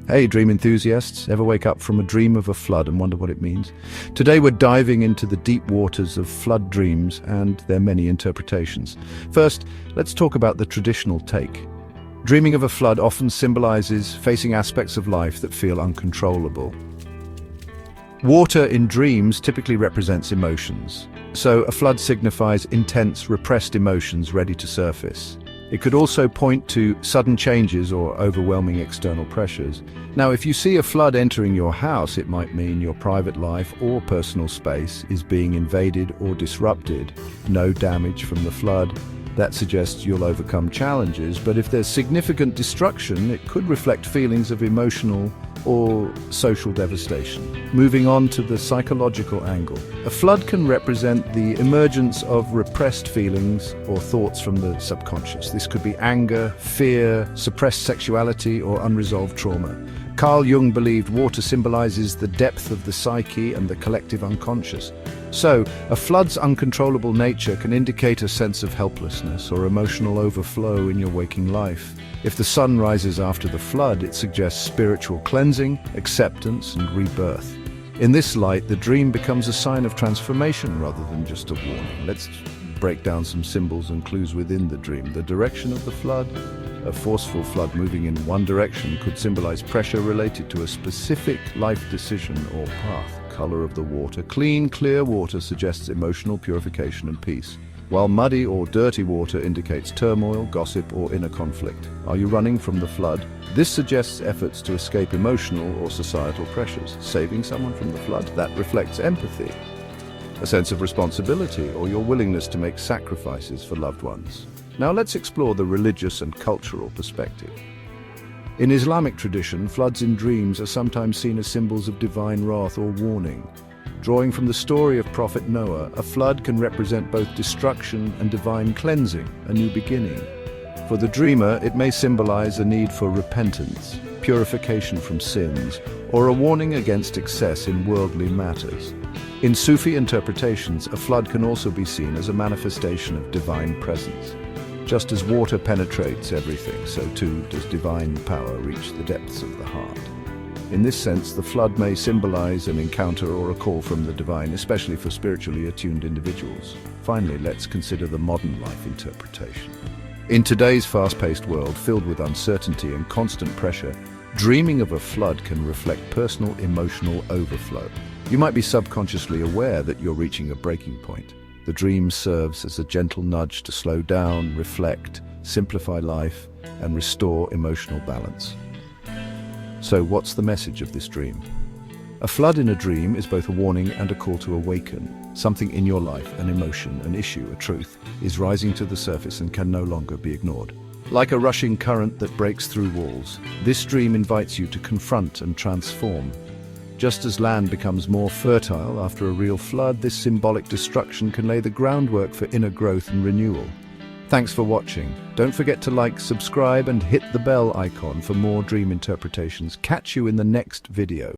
Hey dream enthusiasts, ever wake up from a dream of a flood and wonder what it means? Today we're diving into the deep waters of flood dreams and their many interpretations. First, let's talk about the traditional take. Dreaming of a flood often symbolizes facing aspects of life that feel uncontrollable. Water in dreams typically represents emotions, so a flood signifies intense, repressed emotions ready to surface. It could also point to sudden changes or overwhelming external pressures. Now, if you see a flood entering your house, it might mean your private life or personal space is being invaded or disrupted. No damage from the flood. That suggests you'll overcome challenges, but if there's significant destruction, it could reflect feelings of emotional or social devastation. Moving on to the psychological angle. A flood can represent the emergence of repressed feelings or thoughts from the subconscious. This could be anger, fear, suppressed sexuality, or unresolved trauma. Carl Jung believed water symbolizes the depth of the psyche and the collective unconscious. So, a flood's uncontrollable nature can indicate a sense of helplessness or emotional overflow in your waking life. If the sun rises after the flood, it suggests spiritual cleansing, acceptance, and rebirth. In this light, the dream becomes a sign of transformation rather than just a warning. Let's break down some symbols and clues within the dream. The direction of the flood. A forceful flood moving in one direction could symbolize pressure related to a specific life decision or path. Color of the water. Clean, clear water suggests emotional purification and peace, while muddy or dirty water indicates turmoil, gossip, or inner conflict. Are you running from the flood? This suggests efforts to escape emotional or societal pressures. Saving someone from the flood? That reflects empathy, a sense of responsibility, or your willingness to make sacrifices for loved ones. Now let's explore the religious and cultural perspective. In Islamic tradition, floods in dreams are sometimes seen as symbols of divine wrath or warning. Drawing from the story of Prophet Noah, a flood can represent both destruction and divine cleansing, a new beginning. For the dreamer, it may symbolize a need for repentance, purification from sins, or a warning against excess in worldly matters. In Sufi interpretations, a flood can also be seen as a manifestation of divine presence. Just as water penetrates everything, so too does divine power reach the depths of the heart. In this sense, the flood may symbolize an encounter or a call from the divine, especially for spiritually attuned individuals. Finally, let's consider the modern life interpretation. In today's fast-paced world, filled with uncertainty and constant pressure, dreaming of a flood can reflect personal emotional overflow. You might be subconsciously aware that you're reaching a breaking point. The dream serves as a gentle nudge to slow down, reflect, simplify life, and restore emotional balance. So what's the message of this dream? A flood in a dream is both a warning and a call to awaken. Something in your life, an emotion, an issue, a truth, is rising to the surface and can no longer be ignored. Like a rushing current that breaks through walls, this dream invites you to confront and transform. Just as land becomes more fertile after a real flood, this symbolic destruction can lay the groundwork for inner growth and renewal. Thanks for watching. Don't forget to like, subscribe, and hit the bell icon for more dream interpretations. Catch you in the next video.